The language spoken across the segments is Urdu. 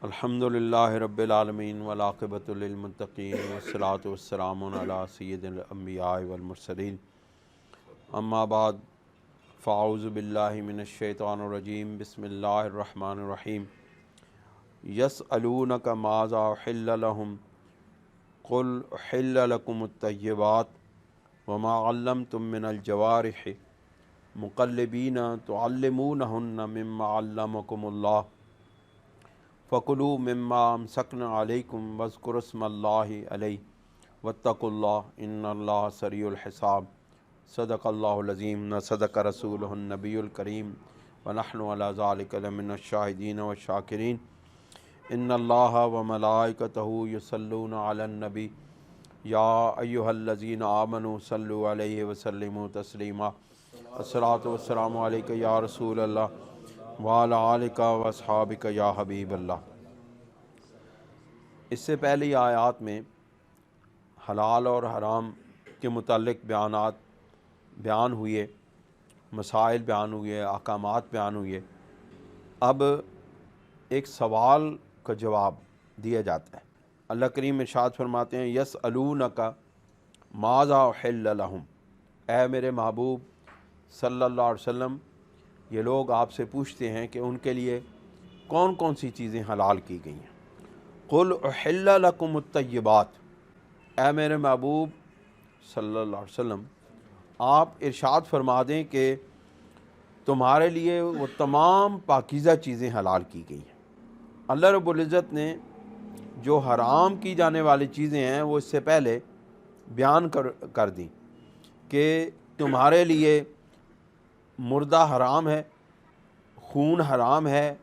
الحمدللہ رب العالمین والعاقبۃ للمتقین والصلاۃ والسلام علی سید الانبیاء والمرسلین اما بعد فاعوذ باللہ من الشیطان الرجیم بسم اللہ الرحمن الرحیم یسألونک ماذا احل لہم قل احل لکم الطیبات وما علمتم من الجوارح مقلبین تعلمونہن مما علمکم اللہ فَكُلُوا مِمَّا أَمْسَكْنَا عَلَيْكُمْ وَاذْكُرُوا اسْمَ اللَّهِ عَلَيْهِ وَاتَّقُوا اللَّهَ إِنَّ اللَّهَ سَرِيعُ الْحِسَابِ صدق اللہ العظیم وصدق رسولہ النبی الکریم ونحن علی ذلک لمن الشاہدین والشاکرین ان اللہ وملائکتہ یصلون علی النبی یا ایہا الذین آمنوا صلوا علیہ وسلموا تسلیما الصلاۃ والسلام علیک یا رسول اللہ وعلی آلک واصحابک یا حبیب اللہ۔ اس سے پہلی آیات میں حلال اور حرام کے متعلق بیان ہوئے، مسائل بیان ہوئے، احکامات بیان ہوئے۔ اب ایک سوال کا جواب دیا جاتا ہے۔ اللہ کریم ارشاد فرماتے ہیں یسألونک ماذا احل لہم، اے میرے محبوب صلی اللہ علیہ وسلم، یہ لوگ آپ سے پوچھتے ہیں کہ ان کے لیے کون کون سی چیزیں حلال کی گئی ہیں۔ قل احل لکم الطیبات، اے میرے محبوب صلی اللہ علیہ وسلم آپ ارشاد فرما دیں کہ تمہارے لیے وہ تمام پاکیزہ چیزیں حلال کی گئی ہیں۔ اللہ رب العزت نے جو حرام کی جانے والی چیزیں ہیں وہ اس سے پہلے بیان کر دیں کہ تمہارے لیے مردہ حرام ہے، خون حرام ہے،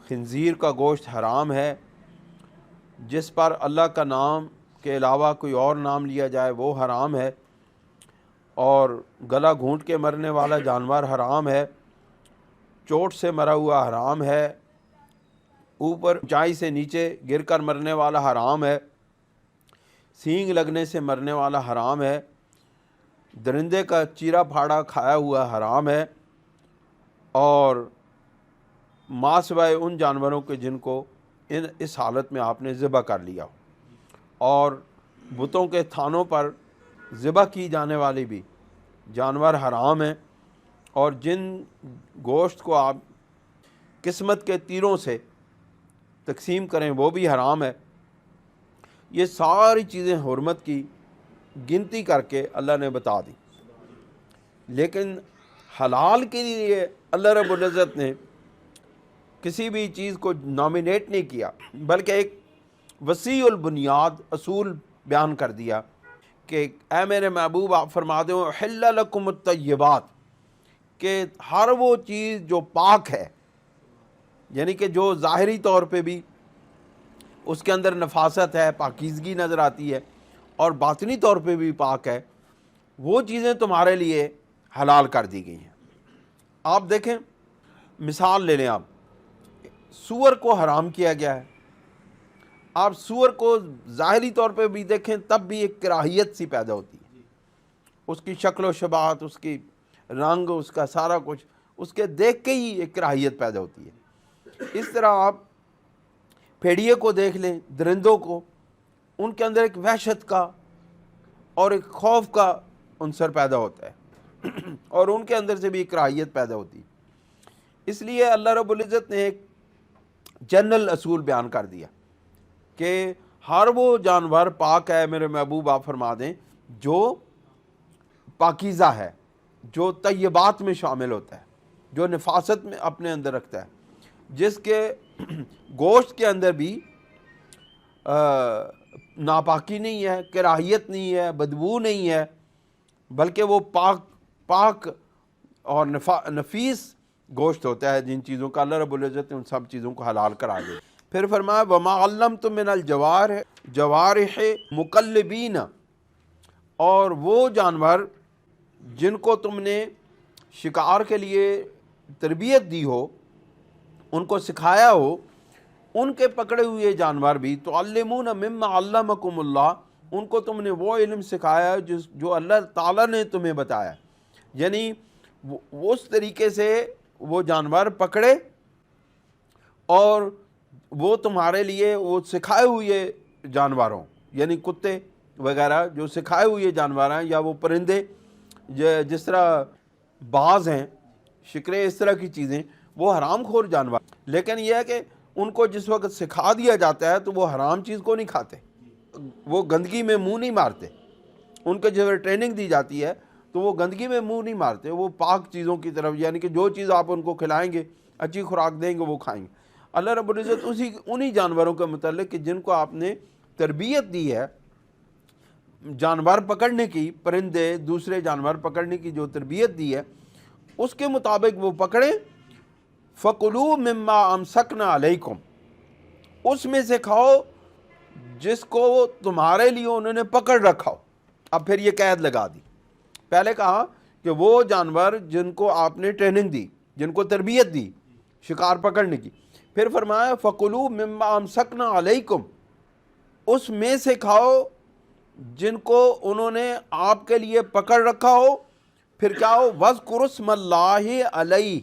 خنزیر کا گوشت حرام ہے، جس پر اللہ کا نام کے علاوہ کوئی اور نام لیا جائے وہ حرام ہے، اور گلا گھونٹ کے مرنے والا جانور حرام ہے، چوٹ سے مرا ہوا حرام ہے، اوپر اونچائی سے نیچے گر کر مرنے والا حرام ہے، سینگ لگنے سے مرنے والا حرام ہے، درندے کا چیرا پھاڑا کھایا ہوا حرام ہے، اور ماں سوائے ان جانوروں کے جن کو اس حالت میں آپ نے ذبح کر لیا ہو، اور بتوں کے تھانوں پر ذبح کی جانے والی بھی جانور حرام ہیں، اور جن گوشت کو آپ قسمت کے تیروں سے تقسیم کریں وہ بھی حرام ہے۔ یہ ساری چیزیں حرمت کی گنتی کر کے اللہ نے بتا دی، لیکن حلال کے لیے اللہ رب العزت نے کسی بھی چیز کو نامینیٹ نہیں کیا، بلکہ ایک وسیع البنیاد اصول بیان کر دیا کہ اے میرے محبوب آپ فرما دیں احل لکم الطیبات، کہ ہر وہ چیز جو پاک ہے، یعنی کہ جو ظاہری طور پہ بھی اس کے اندر نفاست ہے، پاکیزگی نظر آتی ہے، اور باطنی طور پہ بھی پاک ہے، وہ چیزیں تمہارے لیے حلال کر دی گئی ہیں۔ آپ دیکھیں، مثال لے لیں، آپ سور کو حرام کیا گیا ہے۔ آپ سور کو ظاہری طور پہ بھی دیکھیں تب بھی ایک کراہیت سی پیدا ہوتی ہے، اس کی شکل و شباہت، اس کی رنگ، اس کا سارا کچھ، اس کے دیکھ کے ہی ایک کراہیت پیدا ہوتی ہے۔ اس طرح آپ بھیڑیے کو دیکھ لیں، درندوں کو، ان کے اندر ایک وحشت کا اور ایک خوف کا عنصر پیدا ہوتا ہے، اور ان کے اندر سے بھی ایک کراہیت پیدا ہوتی ہے۔ اس لیے اللہ رب العزت نے ایک جنرل اصول بیان کر دیا کہ ہر وہ جانور پاک ہے، میرے محبوب آپ فرما دیں، جو پاکیزہ ہے، جو طیبات میں شامل ہوتا ہے، جو نفاست میں اپنے اندر رکھتا ہے، جس کے گوشت کے اندر بھی ناپاکی نہیں ہے، کراہیت نہیں ہے، بدبو نہیں ہے، بلکہ وہ پاک اور نفیس گوشت ہوتا ہے، جن چیزوں کا اللہ رب العزت نے ان سب چیزوں کو حلال کرا دیا۔ پھر فرمایا وما علمتم من الجوارح مقلبین، اور وہ جانور جن کو تم نے شکار کے لیے تربیت دی ہو، ان کو سکھایا ہو، ان کے پکڑے ہوئے جانور بھی تعلمون مما علمکم اللہ، ان کو تم نے وہ علم سکھایا جو اللہ تعالیٰ نے تمہیں بتایا، یعنی اس طریقے سے وہ جانور پکڑے اور وہ تمہارے لیے وہ سکھائے ہوئے جانوروں، یعنی کتے وغیرہ جو سکھائے ہوئے جانور ہیں، یا وہ پرندے جس طرح باز ہیں، شکرے، اس طرح کی چیزیں، وہ حرام خور جانور، لیکن یہ ہے کہ ان کو جس وقت سکھا دیا جاتا ہے تو وہ حرام چیز کو نہیں کھاتے، وہ گندگی میں منہ نہیں مارتے، ان کو جو ٹریننگ دی جاتی ہے تو وہ گندگی میں منہ نہیں مارتے، وہ پاک چیزوں کی طرف، یعنی کہ جو چیز آپ ان کو کھلائیں گے، اچھی خوراک دیں گے، وہ کھائیں گے۔ اللہ رب العزت انہی جانوروں کے متعلق کہ جن کو آپ نے تربیت دی ہے جانور پکڑنے کی، پرندے دوسرے جانور پکڑنے کی جو تربیت دی ہے، اس کے مطابق وہ پکڑیں۔ فَكُلُوا مِمَّا أَمْسَكْنَا عَلَيْكُمْ، اس میں سے کھاؤ جس کو تمہارے لیے انہوں نے پکڑ رکھا ہو۔ اب پھر یہ قید لگا دی، پہلے کہا کہ وہ جانور جن کو آپ نے ٹریننگ دی، جن کو تربیت دی شکار پکڑنے کی، پھر فرمایا فَكُلُوا مِمَّا أَمْسَكْنَا عَلَيْكُمْ، اس میں سے کھاؤ جن کو انہوں نے آپ کے لیے پکڑ رکھا ہو۔ پھر کیا ہو؟ وَاذْكُرُوا اسْمَ اللَّهِ عَلَيْهِ،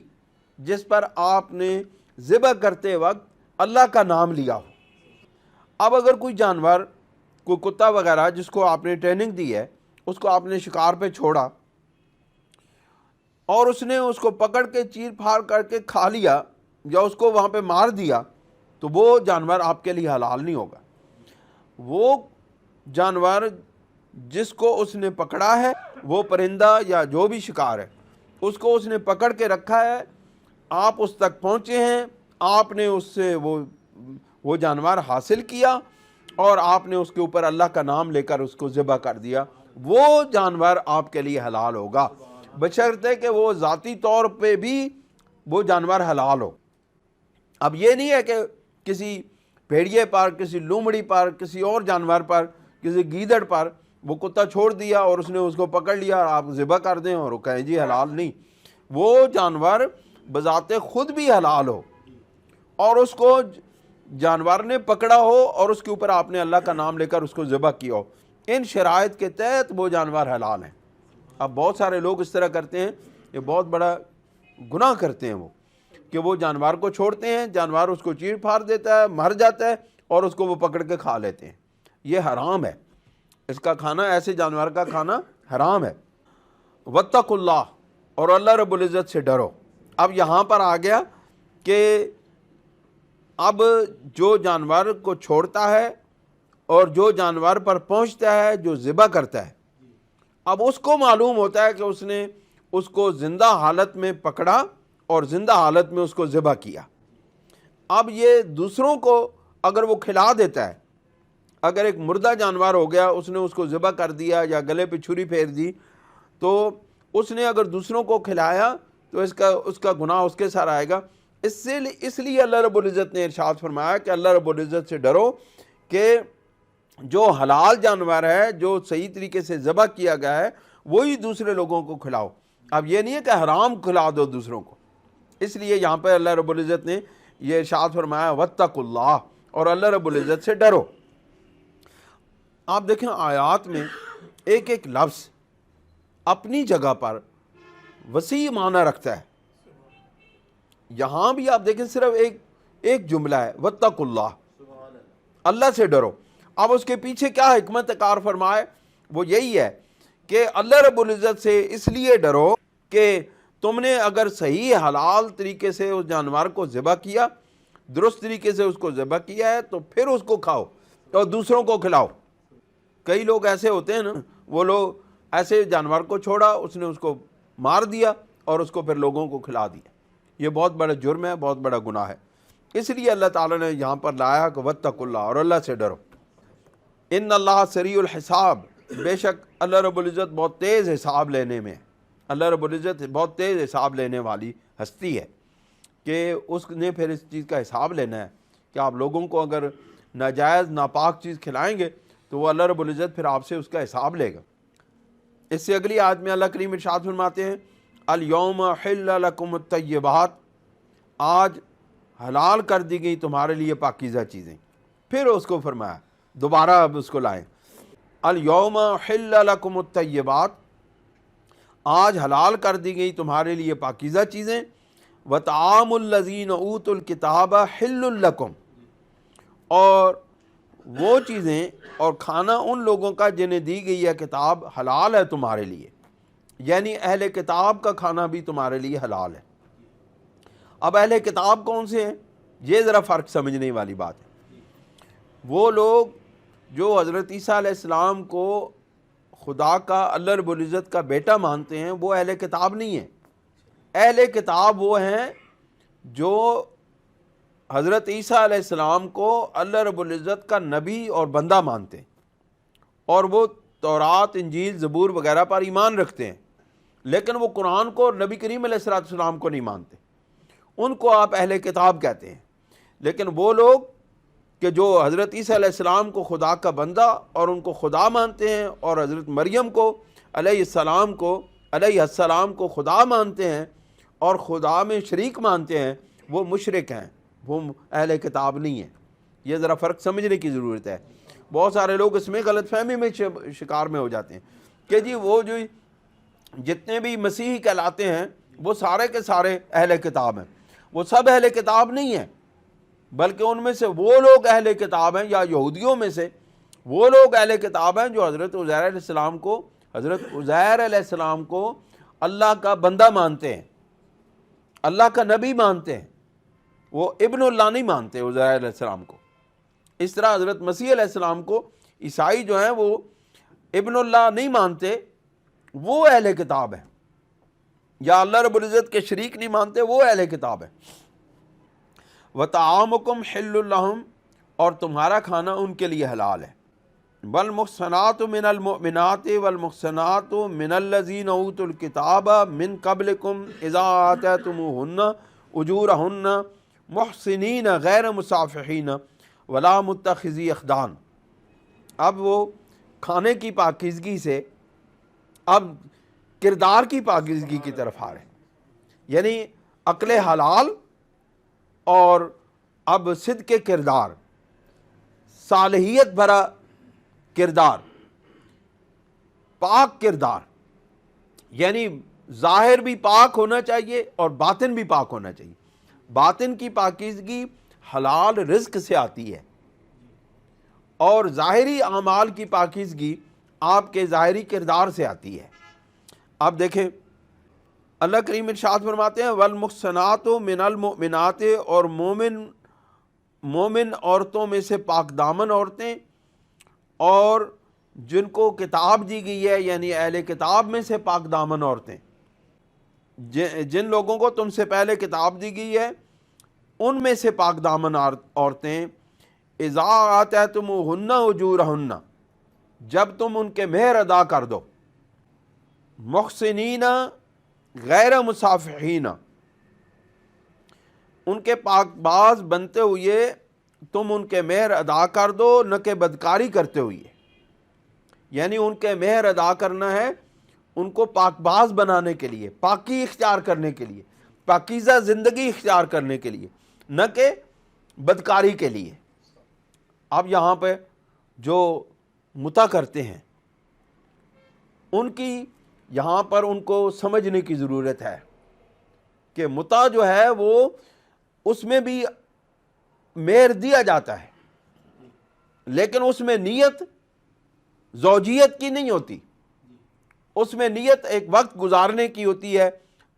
جس پر آپ نے ذبح کرتے وقت اللہ کا نام لیا ہو۔ اب اگر کوئی جانور، کوئی کتا وغیرہ جس کو آپ نے ٹریننگ دی ہے، اس کو آپ نے شکار پہ چھوڑا اور اس نے اس کو پکڑ کے چیر پھاڑ کر کے کھا لیا یا اس کو وہاں پہ مار دیا، تو وہ جانور آپ کے لیے حلال نہیں ہوگا۔ وہ جانور جس کو اس نے پکڑا ہے، وہ پرندہ یا جو بھی شکار ہے، اس کو اس نے پکڑ کے رکھا ہے، آپ اس تک پہنچے ہیں، آپ نے اس سے وہ جانور حاصل کیا اور آپ نے اس کے اوپر اللہ کا نام لے کر اس کو ذبح کر دیا، وہ جانور آپ کے لیے حلال ہوگا، بشرطے کہ وہ ذاتی طور پہ بھی وہ جانور حلال ہو۔ اب یہ نہیں ہے کہ کسی بھیڑیے پر، کسی لومڑی پر، کسی اور جانور پر، کسی گیدڑ پر وہ کتا چھوڑ دیا اور اس نے اس کو پکڑ لیا اور آپ ذبح کر دیں اور وہ کہیں جی حلال نہیں۔ وہ جانور بذات خود بھی حلال ہو اور اس کو جانور نے پکڑا ہو اور اس کے اوپر آپ نے اللہ کا نام لے کر اس کو ذبح کیا ہو، ان شرائط کے تحت وہ جانور حلال ہیں۔ اب بہت سارے لوگ اس طرح کرتے ہیں، یہ بہت بڑا گناہ کرتے ہیں، وہ کہ وہ جانور کو چھوڑتے ہیں، جانور اس کو چیر پھاڑ دیتا ہے، مر جاتا ہے اور اس کو وہ پکڑ کے کھا لیتے ہیں۔ یہ حرام ہے، اس کا کھانا، ایسے جانور کا کھانا حرام ہے۔ وَاتَّقُوا اللَّهَ، اور اللہ رب العزت سے ڈرو۔ اب یہاں پر آ گیا کہ اب جو جانور کو چھوڑتا ہے اور جو جانور پر پہنچتا ہے، جو ذبح کرتا ہے، اب اس کو معلوم ہوتا ہے کہ اس نے اس کو زندہ حالت میں پکڑا اور زندہ حالت میں اس کو ذبح کیا۔ اب یہ دوسروں کو اگر وہ کھلا دیتا ہے، اگر ایک مردہ جانور ہو گیا، اس نے اس کو ذبح کر دیا یا گلے پہ چھری پھیر دی، تو اس نے اگر دوسروں کو کھلایا تو اس کا گناہ اس کے ساتھ آئے گا۔ اس لیے اللہ رب العزت نے ارشاد فرمایا کہ اللہ رب العزت سے ڈرو کہ جو حلال جانور ہے، جو صحیح طریقے سے ذبح کیا گیا ہے، وہی دوسرے لوگوں کو کھلاؤ۔ اب یہ نہیں ہے کہ حرام کھلا دو دوسروں کو، اس لیے یہاں پہ اللہ رب العزت نے یہ ارشاد فرمایا وَاتَّقُوا اللَّهَ، اور اللہ رب العزت سے ڈرو۔ آپ دیکھیں آیات میں ایک ایک لفظ اپنی جگہ پر وسیع معنی رکھتا ہے۔ یہاں بھی آپ دیکھیں صرف ایک جملہ ہے وَاتَّقُوا اللَّهَ، اللہ سے ڈرو۔ اب اس کے پیچھے کیا حکمت کار فرمائے، وہ یہی ہے کہ اللہ رب العزت سے اس لیے ڈرو کہ تم نے اگر صحیح حلال طریقے سے اس جانور کو ذبح کیا، درست طریقے سے اس کو ذبح کیا ہے، تو پھر اس کو کھاؤ اور دوسروں کو کھلاؤ۔ کئی لوگ ایسے ہوتے ہیں نا، وہ لوگ ایسے جانور کو چھوڑا، اس نے اس کو مار دیا اور اس کو پھر لوگوں کو کھلا دیا۔ یہ بہت بڑا جرم ہے، بہت بڑا گناہ ہے۔ اس لیے اللہ تعالیٰ نے یہاں پر لایا کہ وَاتَّقُوا اللَّهَ، اور اللہ سے ڈرو۔ ان اللہ سریع الحساب، بے شک اللہ رب العزت بہت تیز حساب لینے میں ہے۔ اللہ رب العزت بہت تیز حساب لینے والی ہستی ہے کہ اس نے پھر اس چیز کا حساب لینا ہے کہ آپ لوگوں کو اگر ناجائز ناپاک چیز کھلائیں گے تو وہ اللہ رب العزت پھر آپ سے اس کا حساب لے گا۔ اس سے اگلی آیت میں اللہ کریم ارشاد فرماتے ہیں الیوم حل لکم الطیبات، آج حلال کر دی گئی تمہارے لیے پاکیزہ چیزیں۔ پھر اس کو فرمایا، دوبارہ اب اس کو لائیں، الیوم حل لکم الطیبات، آج حلال کر دی گئی تمہارے لیے پاکیزہ چیزیں، وطعام الذین اوتوا الکتاب حل لکم، اور وہ چیزیں اور کھانا ان لوگوں کا جنہیں دی گئی ہے کتاب حلال ہے تمہارے لیے، یعنی اہل کتاب کا کھانا بھی تمہارے لیے حلال ہے۔ اب اہل کتاب کون سے ہیں؟ یہ ذرا فرق سمجھنے والی بات ہے۔ وہ لوگ جو حضرت عیسیٰ علیہ السلام کو خدا کا، اللہ رب العزت کا بیٹا مانتے ہیں، وہ اہل کتاب نہیں ہیں۔ اہل کتاب وہ ہیں جو حضرت عیسیٰ علیہ السلام کو اللہ رب العزت کا نبی اور بندہ مانتے ہیں، اور وہ تورات، انجیل، زبور وغیرہ پر ایمان رکھتے ہیں، لیکن وہ قرآن کو اور نبی کریم علیہ السلام کو نہیں مانتے۔ ان کو آپ اہل کتاب کہتے ہیں۔ لیکن وہ لوگ کہ جو حضرت عیسیٰ علیہ السلام کو خدا کا بندہ اور ان کو خدا مانتے ہیں، اور حضرت مریم کو علیہ السلام کو خدا مانتے ہیں اور خدا میں شریک مانتے ہیں، وہ مشرک ہیں، وہ اہل کتاب نہیں ہیں۔ یہ ذرا فرق سمجھنے کی ضرورت ہے۔ بہت سارے لوگ اس میں غلط فہمی میں شکار میں ہو جاتے ہیں کہ جی وہ جو جتنے بھی مسیحی کہلاتے ہیں وہ سارے کے سارے اہل کتاب ہیں۔ وہ سب اہل کتاب نہیں ہیں، بلکہ ان میں سے وہ لوگ اہل کتاب ہیں، یا یہودیوں میں سے وہ لوگ اہل کتاب ہیں جو حضرت عزیر علیہ السلام کو اللہ کا بندہ مانتے ہیں، اللہ کا نبی مانتے ہیں۔ وہ ابن اللہ نہیں مانتے عزیر علیہ السلام کو۔ اس طرح حضرت مسیح علیہ السلام کو عیسائی جو ہیں وہ ابن اللہ نہیں مانتے، وہ اہل کتاب ہیں، یا اللہ رب العزت کے شریک نہیں مانتے، وہ اہل کتاب ہیں۔ وَطَعَامُكُمْ حِلٌّ لَهُمْ، اور تمہارا کھانا ان کے لیے حلال ہے۔ وَالْمُحْصَنَاتُ مِنَ الْمُؤْمِنَاتِ وَالْمُحْصَنَاتُ مِنَ الَّذِينَ أُوتُوا الْكِتَابَ مِنْ قَبْلِكُمْ إِذَا آتَيْتُمُوهُنَّ أُجُورَهُنَّ مُحْصِنِينَ غَيْرَ مُسَافِحِينَ وَلَا مُتَّخِذِي أَخْدَانٍ۔ اب وہ کھانے کی پاکیزگی سے اب کردار کی پاکیزگی کی طرف آ رہے ہیں، یعنی عقل حلال اور اب صدق کردار، صالحیت بھرا کردار، پاک کردار، یعنی ظاہر بھی پاک ہونا چاہیے اور باطن بھی پاک ہونا چاہیے۔ باطن کی پاکیزگی حلال رزق سے آتی ہے، اور ظاہری اعمال کی پاکیزگی آپ کے ظاہری کردار سے آتی ہے۔ اب دیکھیں اللہ کریم ارشاد فرماتے ہیں وَالْمُحْصَنَاتُ مِنَ الْمُؤْمِنَاتِ، اور مومن عورتوں میں سے پاک دامن عورتیں، اور جن کو کتاب دی گئی ہے یعنی اہل کتاب میں سے پاک دامن عورتیں، جن لوگوں کو تم سے پہلے کتاب دی گئی ہے ان میں سے پاک دامن عورتیں، اِذَا آتَیْتُمُوهُنَّ أُجُورَهُنَّ، جب تم ان کے مہر ادا کر دو، محسنین غیر مصافحین، ان کے پاک باز بنتے ہوئے تم ان کے مہر ادا کر دو، نہ کہ بدکاری کرتے ہوئے، یعنی ان کے مہر ادا کرنا ہے ان کو پاک باز بنانے کے لیے، پاکی اختیار کرنے کے لیے، پاکیزہ زندگی اختیار کرنے کے لیے، نہ کہ بدکاری کے لیے۔ اب یہاں پہ جو متع کرتے ہیں ان کی یہاں پر ان کو سمجھنے کی ضرورت ہے کہ متع جو ہے وہ اس میں بھی مہر دیا جاتا ہے، لیکن اس میں نیت زوجیت کی نہیں ہوتی، اس میں نیت ایک وقت گزارنے کی ہوتی ہے،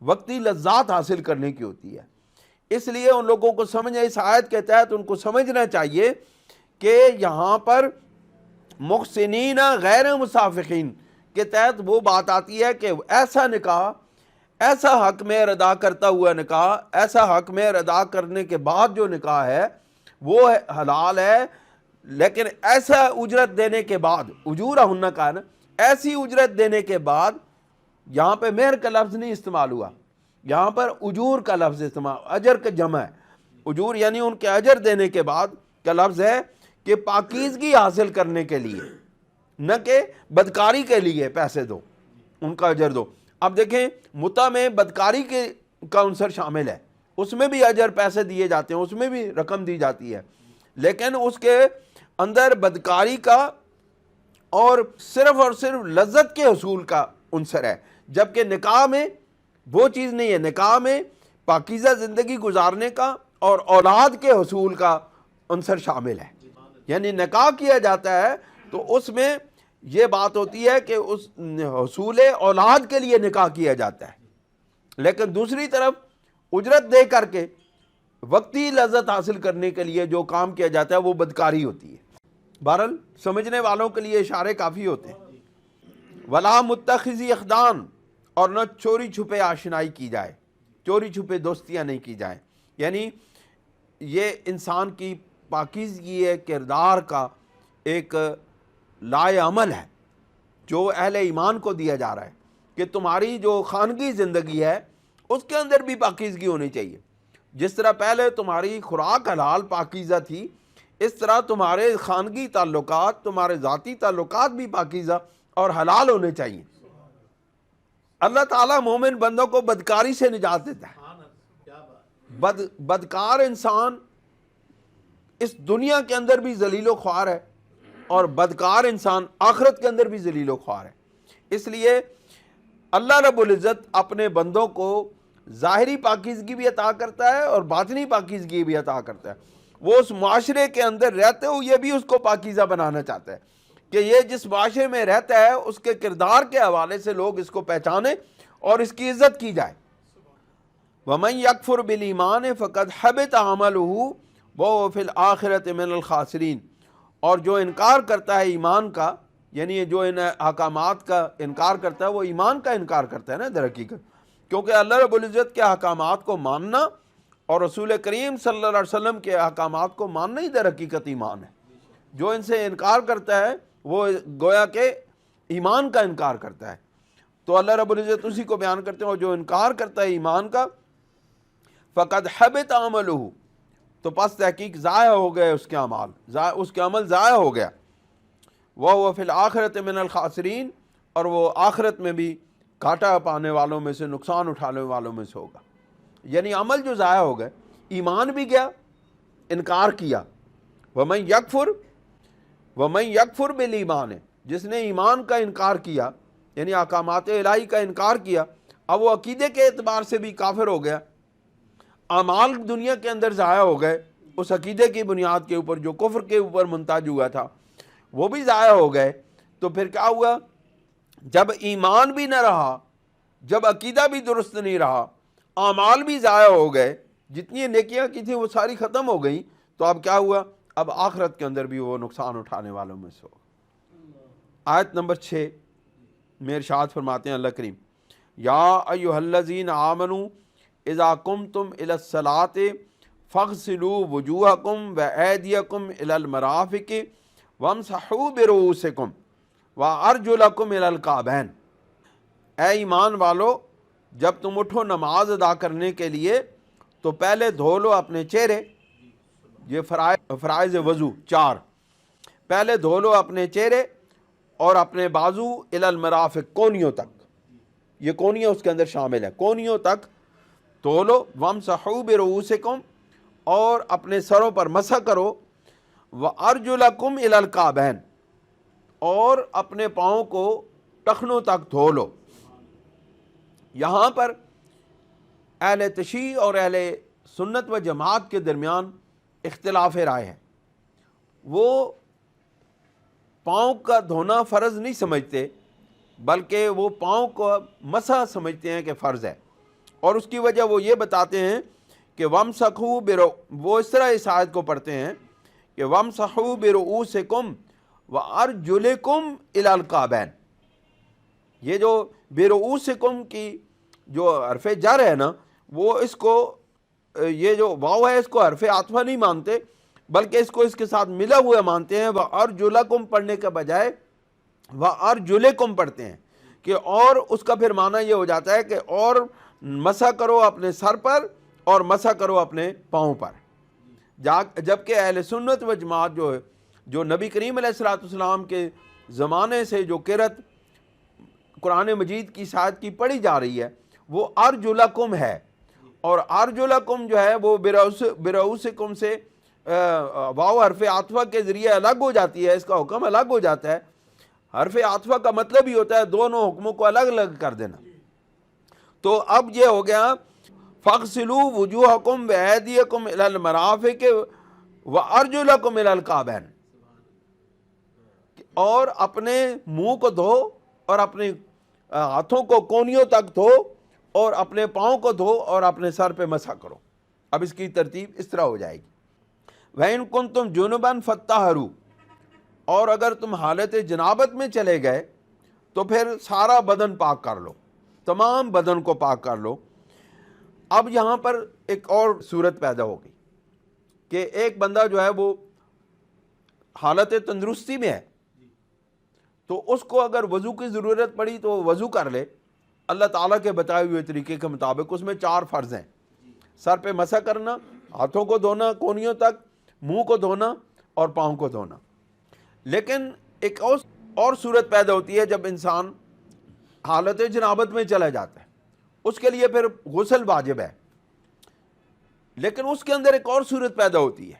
وقتی لذات حاصل کرنے کی ہوتی ہے۔ اس لیے ان لوگوں کو سمجھنا، اس آیت کے تحت ان کو سمجھنا چاہیے کہ یہاں پر محسنین غیر مصافحین کے تحت وہ بات آتی ہے کہ ایسا نکاح، ایسا حق مہر ادا کرتا ہوا نکاح، ایسا حق مہر ادا کرنے کے بعد جو نکاح ہے وہ حلال ہے، لیکن ایسا اجرت دینے کے بعد، اجورہن کا ہے نا، ایسی اجرت دینے کے بعد، یہاں پہ مہر کا لفظ نہیں استعمال ہوا، یہاں پر اجور کا لفظ استعمال، اجر کا جمع ہے، اجور یعنی ان کے اجر دینے کے بعد کا لفظ ہے کہ پاکیزگی حاصل کرنے کے لیے، نہ کہ بدکاری کے لیے پیسے دو، ان کا اجر دو۔ اب دیکھیں متع میں بدکاری کا عنصر شامل ہے، اس میں بھی اجر پیسے دیے جاتے ہیں، اس میں بھی رقم دی جاتی ہے، لیکن اس کے اندر بدکاری کا اور صرف لذت کے حصول کا عنصر ہے، جبکہ نکاح میں وہ چیز نہیں ہے۔ نکاح میں پاکیزہ زندگی گزارنے کا اور اولاد کے حصول کا عنصر شامل ہے۔ یعنی نکاح کیا جاتا ہے تو اس میں یہ بات ہوتی ہے کہ اس حصول اولاد کے لیے نکاح کیا جاتا ہے، لیکن دوسری طرف اجرت دے کر کے وقتی لذت حاصل کرنے کے لیے جو کام کیا جاتا ہے وہ بدکاری ہوتی ہے۔ بہرحال سمجھنے والوں کے لیے اشارے کافی ہوتے ہیں۔ ولا متخذی اخدان، اور نہ چوری چھپے آشنائی کی جائے، چوری چھپے دوستیاں نہیں کی جائیں، یعنی یہ انسان کی پاکیزگی کردار کا ایک لائے عمل ہے جو اہل ایمان کو دیا جا رہا ہے کہ تمہاری جو خانگی زندگی ہے اس کے اندر بھی پاکیزگی ہونی چاہیے۔ جس طرح پہلے تمہاری خوراک حلال پاکیزہ تھی، اس طرح تمہارے خانگی تعلقات، تمہارے ذاتی تعلقات بھی پاکیزہ اور حلال ہونے چاہیے۔ اللہ تعالیٰ مومن بندوں کو بدکاری سے نجات دیتا ہے۔ بدکار انسان اس دنیا کے اندر بھی ذلیل و خوار ہے، اور بدکار انسان آخرت کے اندر بھی ذلیل و خوار ہے۔ اس لیے اللہ رب العزت اپنے بندوں کو ظاہری پاکیزگی بھی عطا کرتا ہے اور باطنی پاکیزگی بھی عطا کرتا ہے۔ وہ اس معاشرے کے اندر رہتے ہوئے بھی اس کو پاکیزہ بنانا چاہتا ہے کہ یہ جس معاشرے میں رہتا ہے اس کے کردار کے حوالے سے لوگ اس کو پہچانیں اور اس کی عزت کی جائے۔ وَمَن يَكْفُرْ بِالْإِيمَانِ فَقَدْ حَبِطَ عَمَلُهُ وَهُوَ فِي الْآخِرَةِ مِنَ الْخَاسِرِينَ، اور جو انکار کرتا ہے ایمان کا، یعنی جو ان احکامات کا انکار کرتا ہے وہ ایمان کا انکار کرتا ہے نا در حقیقت، کیونکہ اللہ رب العزت کے احکامات کو ماننا اور رسول کریم صلی اللہ علیہ وسلم کے احکامات کو ماننا ہی در حقیقت ایمان ہے۔ جو ان سے انکار کرتا ہے وہ گویا کہ ایمان کا انکار کرتا ہے۔ تو اللہ رب العزت اسی کو بیان کرتے ہیں، اور جو انکار کرتا ہے ایمان کا فقد حبط عملہ، تو پس تحقیق ضائع ہو گئے اس کے اعمال، اس کے عمل ضائع ہو گیا۔ وَهُوَ فِي الْآخِرَةِ مِنَ الْخَاسِرِينَ، اور وہ آخرت میں بھی گھاٹا پانے والوں میں سے، نقصان اٹھانے والوں میں سے ہوگا۔ یعنی عمل جو ضائع ہو گئے، ایمان بھی گیا، انکار کیا۔ وَمَن يَكْفُرْ بِالْإِيمَانِ، جس نے ایمان کا انکار کیا یعنی احکامات الہی کا انکار کیا، اب وہ عقیدے کے اعتبار سے بھی کافر ہو گیا، اعمال دنیا کے اندر ضائع ہو گئے اس عقیدے کی بنیاد کے اوپر جو کفر کے اوپر منتج ہوا تھا، وہ بھی ضائع ہو گئے۔ تو پھر کیا ہوا؟ جب ایمان بھی نہ رہا، جب عقیدہ بھی درست نہیں رہا، اعمال بھی ضائع ہو گئے، جتنی نیکیاں کی تھیں وہ ساری ختم ہو گئیں، تو اب کیا ہوا؟ اب آخرت کے اندر بھی وہ نقصان اٹھانے والوں میں سے ہو۔ آیت نمبر 6 میں ارشاد فرماتے ہیں اللہ کریم، یا ایھا الذین آمنوا اذا قمتم الی الصلاۃ فاغسلوا وجوہکم وایدیکم الی المرافق وامسحوا برؤوسکم وارجلکم الی الکعبین۔ اے ایمان والو، جب تم اٹھو نماز ادا کرنے کے لیے تو پہلے دھو لو اپنے چہرے، یہ فرائض وضو 4، پہلے دھو لو اپنے چہرے اور اپنے بازو الی المرافق، کونیوں تک، یہ کونیاں اس کے اندر شامل ہے، کونیوں تک دھو لو۔ وامسحوا برؤوسکم، اور اپنے سروں پر مسح کرو، وارجلکم الی الکعبین، اور اپنے پاؤں کو ٹخنوں تک دھو لو۔ یہاں پر اہل تشیع اور اہل سنت و جماعت کے درمیان اختلاف رائے ہے۔ وہ پاؤں کا دھونا فرض نہیں سمجھتے، بلکہ وہ پاؤں کو مسح سمجھتے ہیں کہ فرض ہے، اور اس کی وجہ وہ یہ بتاتے ہیں کہ وَامْسَحُوا وہ اس طرح اس آیت کو پڑھتے ہیں کہ وَامْسَحُوا بِرُؤُوسِکُمْ وَأَرْجُلِکُمْ إِلَى الْکعبین۔ یہ جو برؤوسکم کی جو حرف جر ہے نا، وہ اس کو، یہ جو واو ہے اس کو حرف عاطفہ نہیں مانتے، بلکہ اس کو اس کے ساتھ ملا ہوا مانتے ہیں۔ وَأَرْجُلَکُمْ پڑھنے کے بجائے وَأَرْجُلِکُمْ پڑھتے ہیں کہ، اور اس کا پھر معنی یہ ہو جاتا ہے کہ اور مسح کرو اپنے سر پر اور مسح کرو اپنے پاؤں پر۔ جبکہ اہل سنت و جماعت جو ہے، جو نبی کریم علیہ الصلوۃ والسلام کے زمانے سے جو قرأت قرآن مجید کی ساتھ کی پڑھی جا رہی ہے وہ ارجلکم ہے، اور ارجلکم جو ہے وہ برؤوسکم سے واو حرف عاطفہ کے ذریعے الگ ہو جاتی ہے، اس کا حکم الگ ہو جاتا ہے۔ حرف عاطفہ کا مطلب ہی ہوتا ہے دونوں حکموں کو الگ الگ کر دینا۔ تو اب یہ ہو گیا فاغسلوا وجوہکم وایدیکم الی المرافق وارجلکم الی الکعبین۔ اور اپنے منہ کو دھو اور اپنے ہاتھوں کو کونیوں تک دھو اور اپنے پاؤں کو دھو اور اپنے سر پہ مسح کرو۔ اب اس کی ترتیب اس طرح ہو جائے گی، وَإِن كُنتُمْ جُنُبًا فَاتَّطَهَّرُوا، اور اگر تم حالت جنابت میں چلے گئے تو پھر سارا بدن پاک کر لو، تمام بدن کو پاک کر لو۔ اب یہاں پر ایک اور صورت پیدا ہو گئی کہ ایک بندہ جو ہے وہ حالت تندرستی میں ہے، تو اس کو اگر وضو کی ضرورت پڑی تو وہ وضو کر لے اللہ تعالیٰ کے بتائے ہوئے طریقے کے مطابق۔ اس میں 4 فرض ہیں، سر پہ مسح کرنا، ہاتھوں کو دھونا کونیوں تک، منہ کو دھونا اور پاؤں کو دھونا۔ لیکن ایک اور صورت پیدا ہوتی ہے جب انسان حالت جنابت میں چلا جاتا ہے، اس کے لیے پھر غسل واجب ہے۔ لیکن اس کے اندر ایک اور صورت پیدا ہوتی ہے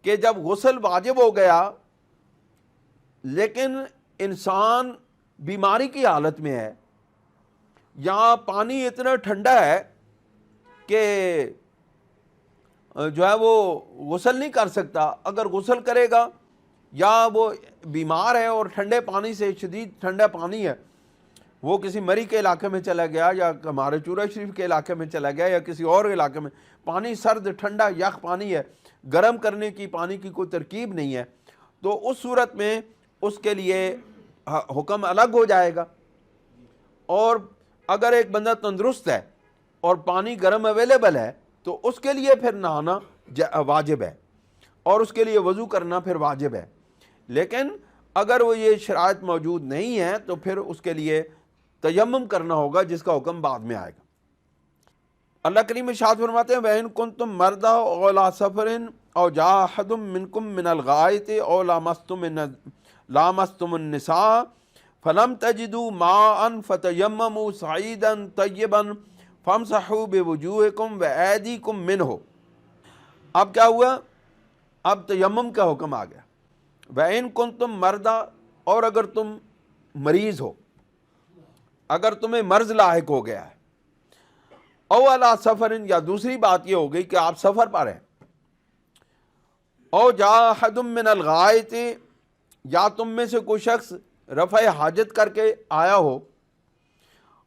کہ جب غسل واجب ہو گیا لیکن انسان بیماری کی حالت میں ہے، یا پانی اتنا ٹھنڈا ہے کہ جو ہے وہ غسل نہیں کر سکتا۔ اگر غسل کرے گا یا وہ بیمار ہے اور ٹھنڈے پانی سے، شدید ٹھنڈا پانی ہے، وہ کسی مری کے علاقے میں چلا گیا یا ہمارے چورا شریف کے علاقے میں چلا گیا یا کسی اور علاقے میں، پانی سرد ٹھنڈا یخ پانی ہے، گرم کرنے کی پانی کی کوئی ترکیب نہیں ہے، تو اس صورت میں اس کے لیے حکم الگ ہو جائے گا۔ اور اگر ایک بندہ تندرست ہے اور پانی گرم اویلیبل ہے تو اس کے لیے پھر نہانا واجب ہے اور اس کے لیے وضو کرنا پھر واجب ہے۔ لیکن اگر وہ یہ شرائط موجود نہیں ہے تو پھر اس کے لیے تیمم کرنا ہوگا، جس کا حکم بعد میں آئے گا۔ اللہ کریم ارشاد فرماتے ہیں وَإِن كُنتُم مَرْضَىٰ أَوْ عَلَىٰ سَفَرٍ أَوْ جَاءَ أَحَدٌ مِّنكُم مِّنَ الْغَائِطِ أَوْ لَامَسْتُمُ النِّسَاءَ فَلَمْ تَجِدُوا مَاءً فَتَيَمَّمُوا صَعِيدًا طَيِّبًا فَامْسَحُوا بِوُجُوهِكُمْ وَأَيْدِيكُمْ مِنْهُ۔ اب کیا ہوا؟ اب تیمم کا حکم آ گیا۔ وَإِن كُنتُم مَرْضَىٰ، اور اگر تم مریض ہو، اگر تمہیں مرض لاحق ہو گیا ہے، او علی سفر، یا دوسری بات یہ ہو گئی کہ آپ سفر پر ہیں، او جاء احد من الغائط، یا تم میں سے کوئی شخص رفع حاجت کر کے آیا ہو،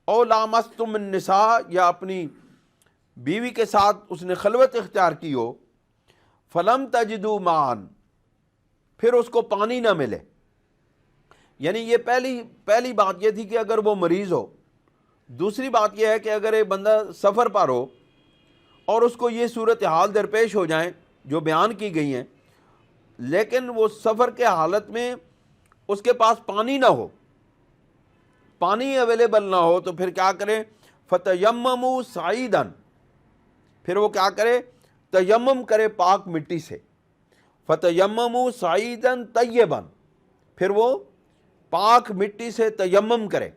او لامستم النساء، یا اپنی بیوی کے ساتھ اس نے خلوت اختیار کی ہو، فلم تجدوا ماء، پھر اس کو پانی نہ ملے۔ یعنی یہ پہلی بات یہ تھی کہ اگر وہ مریض ہو۔ دوسری بات یہ ہے کہ اگر ایک بندہ سفر پر ہو اور اس کو یہ صورتحال درپیش ہو جائیں جو بیان کی گئی ہیں، لیکن وہ سفر کے حالت میں اس کے پاس پانی نہ ہو، پانی اویلیبل نہ ہو، تو پھر کیا کرے؟ فَتَيَمَّمُوا صَعِيدًا، پھر وہ کیا کرے؟ تیمم کرے پاک مٹی سے۔ فَتَيَمَّمُوا صَعِيدًا طَيِّبًا، پھر وہ پاک مٹی سے تیمم کرے۔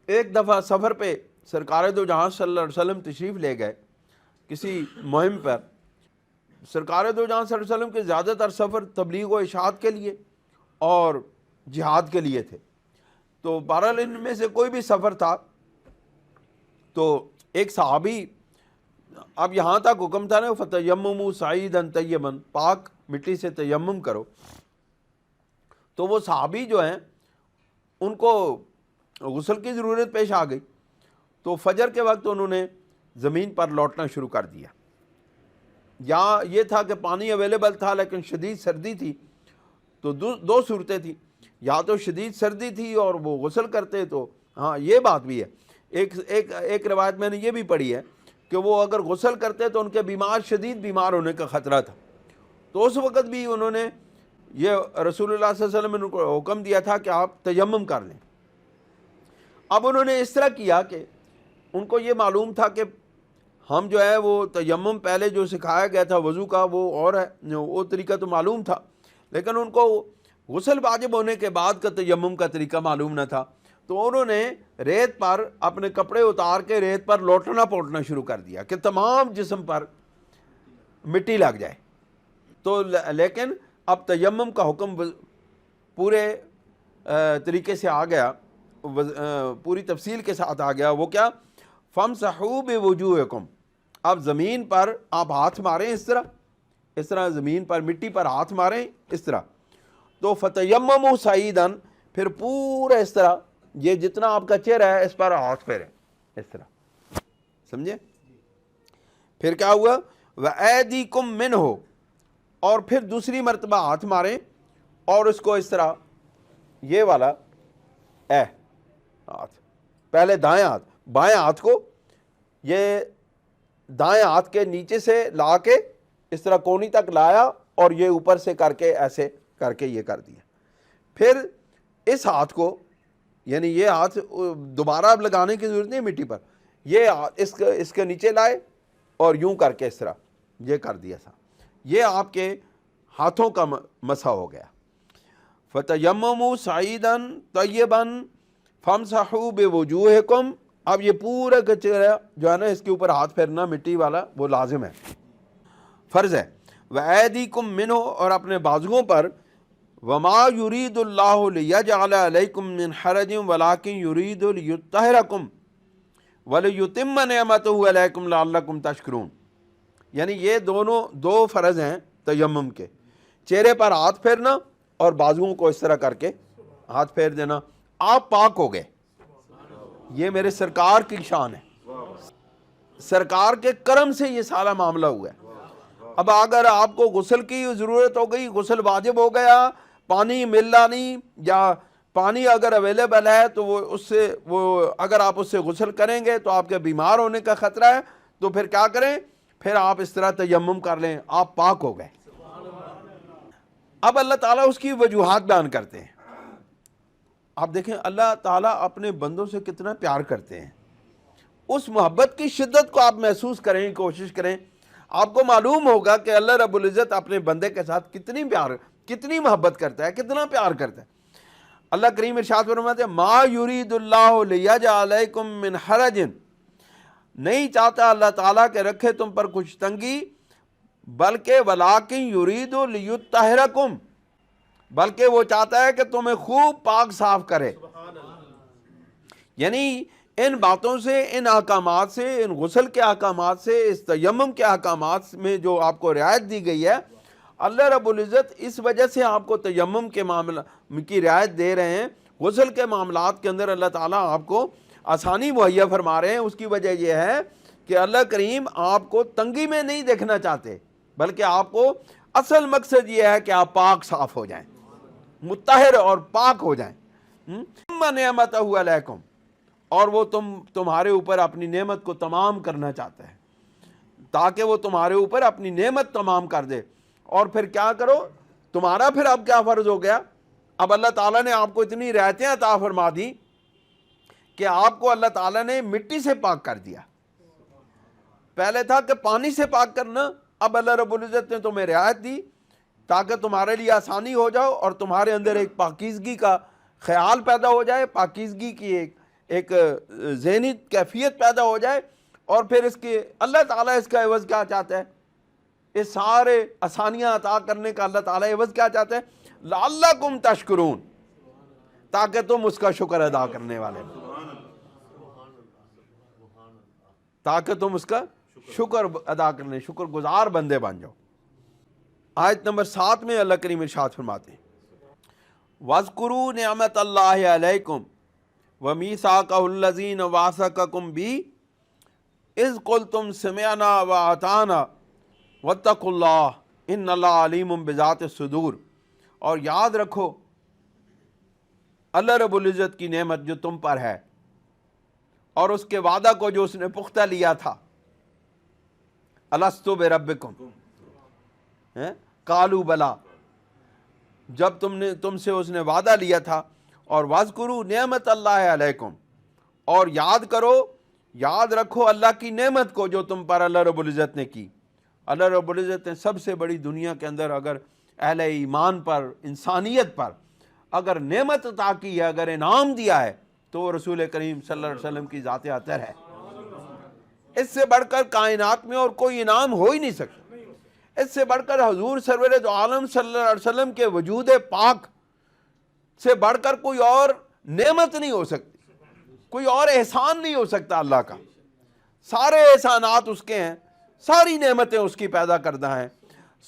ایک دفعہ سفر پہ سرکار دو جہاں صلی اللہ علیہ وسلم تشریف لے گئے کسی مہم پر۔ سرکار دو جہاں صلی اللہ علیہ وسلم کے زیادہ تر سفر تبلیغ و اشاعت کے لیے اور جہاد کے لیے تھے، تو بہرحال ان میں سے کوئی بھی سفر تھا تو ایک صحابی، اب یہاں تک حکم تھا نا فَتَيَمَّمُوا صَعِيدًا طَيِّبًا، پاک مٹی سے تیمم کرو، تو وہ صحابی جو ہیں ان کو غسل کی ضرورت پیش آ گئی، تو فجر کے وقت انہوں نے زمین پر لوٹنا شروع کر دیا۔ یا یہ تھا کہ پانی اویلیبل تھا لیکن شدید سردی تھی، تو دو صورتیں تھیں، یا تو شدید سردی تھی اور وہ غسل کرتے، تو ہاں یہ بات بھی ہے۔ ایک روایت میں نے یہ بھی پڑھی ہے کہ وہ اگر غسل کرتے تو ان کے شدید بیمار ہونے کا خطرہ تھا، تو اس وقت بھی انہوں نے یہ رسول اللہ صلی اللہ علیہ وسلم نے ان کو حکم دیا تھا کہ آپ تیمم کر لیں۔ اب انہوں نے اس طرح کیا کہ ان کو یہ معلوم تھا کہ ہم جو ہے وہ تیمم پہلے جو سکھایا گیا تھا وضو کا وہ اور ہے، وہ طریقہ تو معلوم تھا، لیکن ان کو غسل واجب ہونے کے بعد کا تیمم کا طریقہ معلوم نہ تھا، تو انہوں نے ریت پر اپنے کپڑے اتار کے ریت پر لوٹنا پوٹنا شروع کر دیا کہ تمام جسم پر مٹی لگ جائے۔ تو لیکن اب تیمم کا حکم پورے طریقے سے آ گیا، پوری تفصیل کے ساتھ آ گیا۔ وہ کیا؟ فَامْسَحُوا بِوُجُوهِكُمْ، اب زمین پر آپ ہاتھ ماریں، اس طرح زمین پر مٹی پر ہاتھ ماریں اس طرح، تو فتیمموا سعیدن، پھر پورا اس طرح یہ جتنا آپ کا چہرہ ہے اس پر ہاتھ پھیریں اس طرح، سمجھے؟ پھر کیا ہوا؟ وَأَيْدِيكُم مِّنْهُ، اور پھر دوسری مرتبہ ہاتھ ماریں اور اس کو اس طرح، یہ والا ہاتھ، پہلے دائیں ہاتھ، بائیں ہاتھ کو یہ دائیں ہاتھ کے نیچے سے لا کے اس طرح کونی تک لایا اور یہ اوپر سے کر کے ایسے کر کے یہ کر دیا. پھر اس ہاتھ کو، یعنی یہ ہاتھ دوبارہ اب لگانے کی ضرورت نہیں مٹی پر، یہ اس کے نیچے لائے اور یوں کر کے اس طرح یہ کر دیا تھا. یہ آپ کے ہاتھوں کا مسح ہو گیا. فَتَيَمَّمُوا صَعِيدًا طَيِّبًا فَامْسَحُوا بِوُجُوهِكُمْ. اب یہ پورا کچرا جو ہے نا اس کے اوپر ہاتھ پھیرنا مٹی والا وہ لازم ہے، فرض ہے. وَأَيْدِيكُم مِّنْهُ، اور اپنے بازوؤں پر. وَمَا يُرِيدُ اللَّهُ لِيَجْعَلَ عَلَيْكُم مِّنْ حَرَجٍ وَلَٰكِن يُرِيدُ لِيُطَّهِرَكُمْ وَلِيُتِمَّ نِعْمَتَهُ عَلَيْكُمْ لَعَلَّكُمْ تَشْكُرُونَ. یعنی یہ دو فرض ہیں تیمم کے، چہرے پر ہاتھ پھیرنا اور بازوؤں کو اس طرح کر کے ہاتھ پھیر دینا. آپ پاک ہو گئے، یہ میرے سرکار کی شان ہے، سرکار کے کرم سے یہ سارا معاملہ ہوا ہے. اب اگر آپ کو غسل کی ضرورت ہو گئی، غسل واجب ہو گیا، پانی ملنا نہیں، یا پانی اگر اویلیبل ہے تو وہ اگر آپ اس سے غسل کریں گے تو آپ کے بیمار ہونے کا خطرہ ہے، تو پھر کیا کریں؟ پھر آپ اس طرح تیمم کر لیں، آپ پاک ہو گئے. اب اللہ تعالیٰ اس کی وجوہات بیان کرتے ہیں. آپ دیکھیں اللہ تعالیٰ اپنے بندوں سے کتنا پیار کرتے ہیں، اس محبت کی شدت کو آپ محسوس کریں، کوشش کریں. آپ کو معلوم ہوگا کہ اللہ رب العزت اپنے بندے کے ساتھ کتنی محبت کرتا ہے، کتنا پیار کرتا ہے. اللہ کریم ارشاد فرماتے ہیں ما یرید اللہ لیجعل علیکم من حرج، نہیں چاہتا اللہ تعالیٰ کہ رکھے تم پر کچھ تنگی، بلکہ ولکن یرید لیطہرکم، بلکہ وہ چاہتا ہے کہ تمہیں خوب پاک صاف کرے. یعنی ان باتوں سے، ان احکامات سے، ان غسل کے احکامات سے، اس تیمم کے احکامات میں جو آپ کو رعایت دی گئی ہے، اللہ رب العزت اس وجہ سے آپ کو تیمم کے معاملہ کی رعایت دے رہے ہیں. غسل کے معاملات کے اندر اللہ تعالیٰ آپ کو آسانی مہیا فرما رہے ہیں. اس کی وجہ یہ ہے کہ اللہ کریم آپ کو تنگی میں نہیں دیکھنا چاہتے، بلکہ آپ کو اصل مقصد یہ ہے کہ آپ پاک صاف ہو جائیں، مطہر اور پاک ہو جائیں. نعمتہ علیکم، اور وہ تمہارے اوپر اپنی نعمت کو تمام کرنا چاہتا ہے، تاکہ وہ تمہارے اوپر اپنی نعمت تمام کر دے. اور پھر کیا کرو؟ تمہارا پھر اب کیا فرض ہو گیا؟ اب اللہ تعالیٰ نے آپ کو اتنی رعایتیں عطا فرما دی کہ آپ کو اللہ تعالیٰ نے مٹی سے پاک کر دیا. پہلے تھا کہ پانی سے پاک کرنا، اب اللہ رب العزت نے تمہیں رعایت دی تاکہ تمہارے لیے آسانی ہو جاؤ اور تمہارے اندر ایک پاکیزگی کا خیال پیدا ہو جائے، پاکیزگی کی ایک ذہنی کیفیت پیدا ہو جائے. اور پھر اس کے اللہ تعالیٰ اس کا عوض کیا چاہتا ہے؟ اس سارے آسانیاں عطا کرنے کا اللہ تعالیٰ عوض کیا چاہتا ہے؟ لعلکم تشکرون، تاکہ تم اس کا شکر ادا کرنے والے، تاکہ تم اس کا شکر ادا کرنے، شکر گزار بندے بن جاؤ. آیت نمبر 7 میں اللہ کریم ارشاد فرماتے ہیں وَاذْكُرُوا نِعْمَةَ اللَّهِ عَلَيْكُمْ وَمِيثَاقَهُ الَّذِينَ وَاثَقَكُم بِهِ إِذْ قُلْتُمْ سَمِعْنَا وَأَطَعْنَا وَاتَّقُوا اللَّهَ إِنَّ اللَّهَ عَلِيمٌ بِذَاتِ الصُّدُورِ. اور یاد رکھو اللہ رب العزت کی نعمت جو تم پر ہے اور اس کے وعدہ کو جو اس نے پختہ لیا تھا. الستو بربکم قالوا بلا، جب تم سے اس نے وعدہ لیا تھا. اور واذکروا نعمت اللہ علیکم، اور یاد رکھو اللہ کی نعمت کو جو تم پر اللہ رب العزت نے کی. اللہ رب العزت نے سب سے بڑی دنیا کے اندر اگر اہل ایمان پر، انسانیت پر اگر نعمت عطا کی ہے، اگر انعام دیا ہے، تو وہ رسول کریم صلی اللہ علیہ وسلم کی ذات اطہر ہے. اس سے بڑھ کر کائنات میں اور کوئی انعام ہو ہی نہیں سکتا. اس سے بڑھ کر حضور سرور دو عالم صلی اللہ علیہ وسلم کے وجود پاک سے بڑھ کر کوئی اور نعمت نہیں ہو سکتی، کوئی اور احسان نہیں ہو سکتا اللہ کا. سارے احسانات اس کے ہیں، ساری نعمتیں اس کی پیدا کردہ ہیں،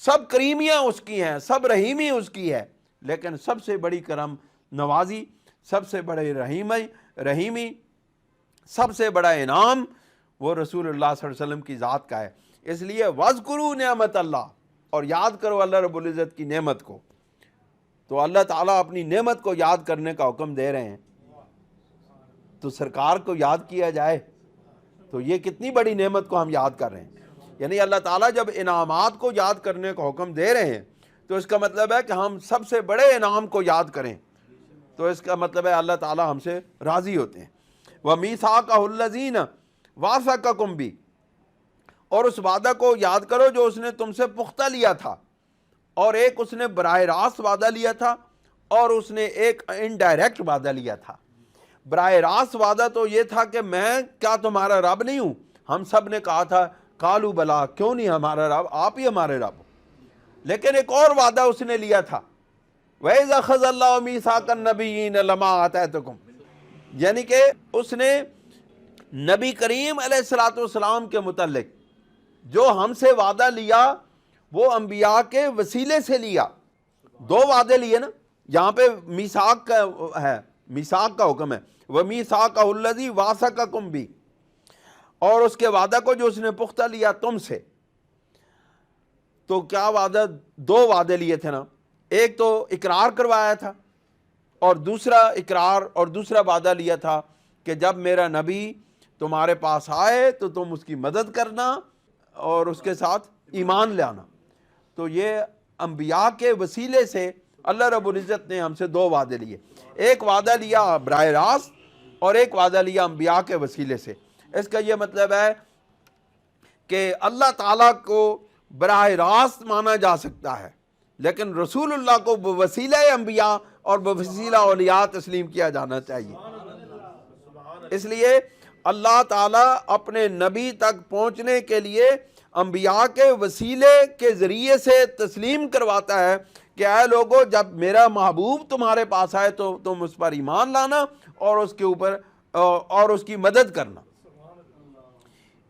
سب کریمیاں اس کی ہیں، سب رحیمی اس کی ہے. لیکن سب سے بڑی کرم نوازی، سب سے بڑے رحیمی، سب سے بڑا انعام وہ رسول اللہ صلی اللہ علیہ وسلم کی ذات کا ہے۔ اس لیے وَاذْكُرُوا نعمت اللہ، اور یاد کرو اللہ رب العزت کی نعمت کو۔ تو اللہ تعالیٰ اپنی نعمت کو یاد کرنے کا حکم دے رہے ہیں، تو سرکار کو یاد کیا جائے تو یہ کتنی بڑی نعمت کو ہم یاد کر رہے ہیں۔ یعنی اللہ تعالیٰ جب انعامات کو یاد کرنے کا حکم دے رہے ہیں تو اس کا مطلب ہے کہ ہم سب سے بڑے انعام کو یاد کریں، تو اس کا مطلب ہے اللہ تعالیٰ ہم سے راضی ہوتے ہیں۔ وَمِيثَاقَهُ الَّذِينَ وَاثَقَكُم بِهِ، اور اس وعدہ کو یاد کرو جو اس نے تم سے پختہ لیا تھا، اور ایک اس نے براہ راست وعدہ لیا تھا اور اس نے ایک انڈائریکٹ وعدہ لیا تھا۔ براہ راست وعدہ تو یہ تھا کہ میں کیا تمہارا رب نہیں ہوں؟ ہم سب نے کہا تھا قالوا بلا، کیوں نہیں ہمارا رب، آپ ہی ہمارے رب ہو۔ لیکن ایک اور وعدہ اس نے لیا تھا، وَإِذَا أَخَذَ اللَّهُ مِيثَاقَ النَّبِيِّينَ لَمَا آتَيْتُكُمْ، یعنی کہ اس نے نبی کریم علیہ السلام کے متعلق جو ہم سے وعدہ لیا وہ انبیاء کے وسیلے سے لیا۔ دو وعدے لیے نا، یہاں پہ میثاق کا ہے، میثاق کا حکم ہے، وَمِيثَاقَهُ الَّذِي وَاثَقَكُم بِهِ، اور اس کے وعدہ کو جو اس نے پختہ لیا تم سے۔ تو کیا وعدہ؟ دو وعدے لیے تھے نا، ایک تو اقرار کروایا تھا، اور دوسرا اقرار اور دوسرا وعدہ لیا تھا کہ جب میرا نبی تمہارے پاس آئے تو تم اس کی مدد کرنا اور اس کے ساتھ ایمان لانا۔ تو یہ انبیاء کے وسیلے سے اللہ رب العزت نے ہم سے دو وعدے لیے، ایک وعدہ لیا براہ راست اور ایک وعدہ لیا انبیاء کے وسیلے سے۔ اس کا یہ مطلب ہے کہ اللہ تعالیٰ کو براہ راست مانا جا سکتا ہے، لیکن رسول اللہ کو بوسیلہ انبیاء اور بوسیلہ اولیاء تسلیم کیا جانا چاہیے۔ اس لیے اللہ تعالیٰ اپنے نبی تک پہنچنے کے لیے انبیاء کے وسیلے کے ذریعے سے تسلیم کرواتا ہے کہ اے لوگو، جب میرا محبوب تمہارے پاس آئے تو تم اس پر ایمان لانا اور اس کے اوپر اور اس کی مدد کرنا۔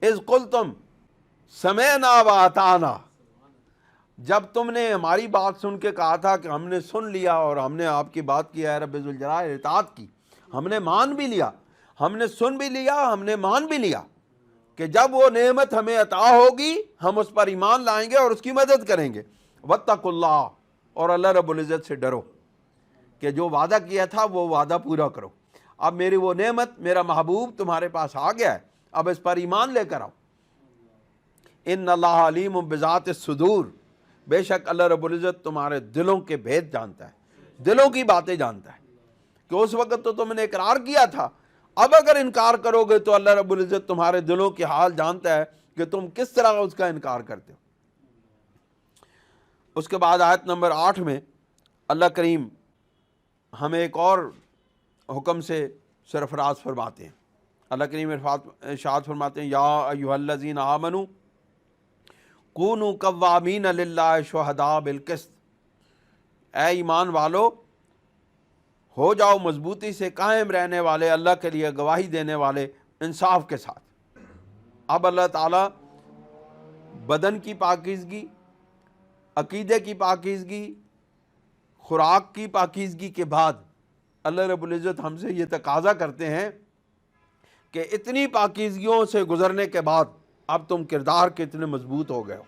اذ قلتم سمعنا واطعنا، جب تم نے ہماری بات سن کے کہا تھا کہ ہم نے سن لیا اور ہم نے آپ کی بات کی، اے رب ذوالجلال، اطاعت کی، ہم نے مان بھی لیا، ہم نے سن بھی لیا، ہم نے مان بھی لیا کہ جب وہ نعمت ہمیں عطا ہوگی ہم اس پر ایمان لائیں گے اور اس کی مدد کریں گے۔ واتقوا اللہ، اور اللہ رب العزت سے ڈرو کہ جو وعدہ کیا تھا وہ وعدہ پورا کرو۔ اب میری وہ نعمت، میرا محبوب تمہارے پاس آ گیا ہے، اب اس پر ایمان لے کر آؤ۔ ان اللہ علیم بذات الصدور، بے شک اللہ رب العزت تمہارے دلوں کے بھید جانتا ہے، دلوں کی باتیں جانتا ہے، کہ اس وقت تو تم نے اقرار کیا تھا، اب اگر انکار کرو گے تو اللہ رب العزت تمہارے دلوں کے حال جانتا ہے کہ تم کس طرح اس کا انکار کرتے ہو۔ اس کے بعد آیت نمبر 8 میں اللہ کریم ہمیں ایک اور حکم سے سرفراز فرماتے ہیں۔ اللہ کریم ارشاد فرماتے ہیں، یا ایھا الذین آمنوا کونوا قوامین للہ شہداء بالقسط، اے ایمان والو ہو جاؤ مضبوطی سے قائم رہنے والے، اللہ کے لیے گواہی دینے والے انصاف کے ساتھ۔ اب اللہ تعالیٰ بدن کی پاکیزگی، عقیدے کی پاکیزگی، خوراک کی پاکیزگی کے بعد اللہ رب العزت ہم سے یہ تقاضا کرتے ہیں کہ اتنی پاکیزگیوں سے گزرنے کے بعد اب تم کردار کے اتنے مضبوط ہو گئے ہو۔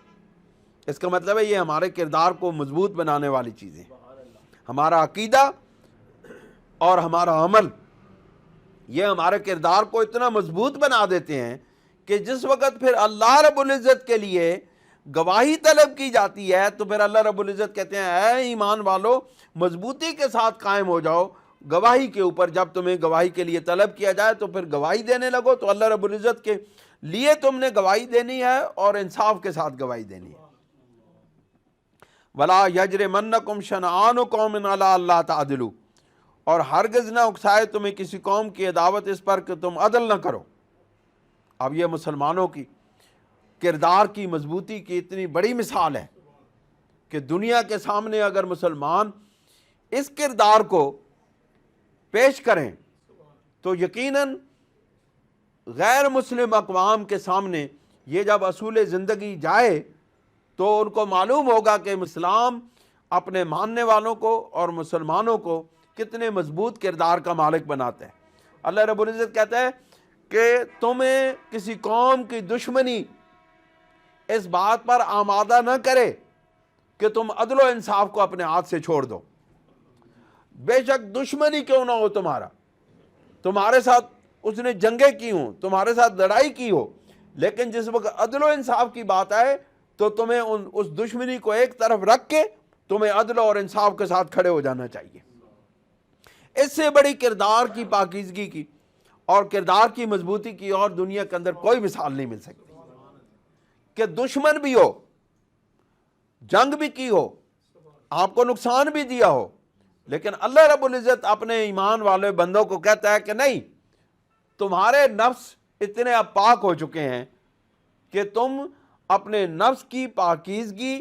اس کا مطلب ہے یہ ہمارے کردار کو مضبوط بنانے والی چیزیں، ہمارا عقیدہ اور ہمارا عمل، یہ ہمارے کردار کو اتنا مضبوط بنا دیتے ہیں کہ جس وقت پھر اللہ رب العزت کے لیے گواہی طلب کی جاتی ہے تو پھر اللہ رب العزت کہتے ہیں اے ایمان والو مضبوطی کے ساتھ قائم ہو جاؤ گواہی کے اوپر۔ جب تمہیں گواہی کے لیے طلب کیا جائے تو پھر گواہی دینے لگو، تو اللہ رب العزت کے لیے تم نے گواہی دینی ہے اور انصاف کے ساتھ گواہی دینی ہے۔ وَلَا يَجْرِمَنَّكُمْ شَنَآنُ قَوْمٍ عَلَىٰ أَلَّا تَعْدِلُوا، اور ہرگز نہ اکسائے تمہیں کسی قوم کی عداوت اس پر کہ تم عدل نہ کرو۔ اب یہ مسلمانوں کی کردار کی مضبوطی کی اتنی بڑی مثال ہے کہ دنیا کے سامنے اگر مسلمان اس کردار کو پیش کریں تو یقیناً غیر مسلم اقوام کے سامنے یہ جب اصول زندگی جائے تو ان کو معلوم ہوگا کہ اسلام اپنے ماننے والوں کو اور مسلمانوں کو کتنے مضبوط کردار کا مالک بناتا ہے۔ اللہ رب العزت کہتا ہے کہ تمہیں کسی قوم کی دشمنی اس بات پر آمادہ نہ کرے کہ تم عدل و انصاف کو اپنے ہاتھ سے چھوڑ دو۔ بے شک دشمنی کیوں نہ ہو تمہارے ساتھ اس نے جنگیں کی ہوں، تمہارے ساتھ لڑائی کی ہو، لیکن جس وقت عدل و انصاف کی بات آئے تو تمہیں اس دشمنی کو ایک طرف رکھ کے تمہیں عدل اور انصاف کے ساتھ کھڑے ہو جانا چاہیے۔ اس سے بڑی کردار کی پاکیزگی کی اور کردار کی مضبوطی کی اور دنیا کے اندر کوئی مثال نہیں مل سکتی کہ دشمن بھی ہو، جنگ بھی کی ہو، آپ کو نقصان بھی دیا ہو، لیکن اللہ رب العزت اپنے ایمان والے بندوں کو کہتا ہے کہ نہیں، تمہارے نفس اتنے اب پاک ہو چکے ہیں کہ تم اپنے نفس کی پاکیزگی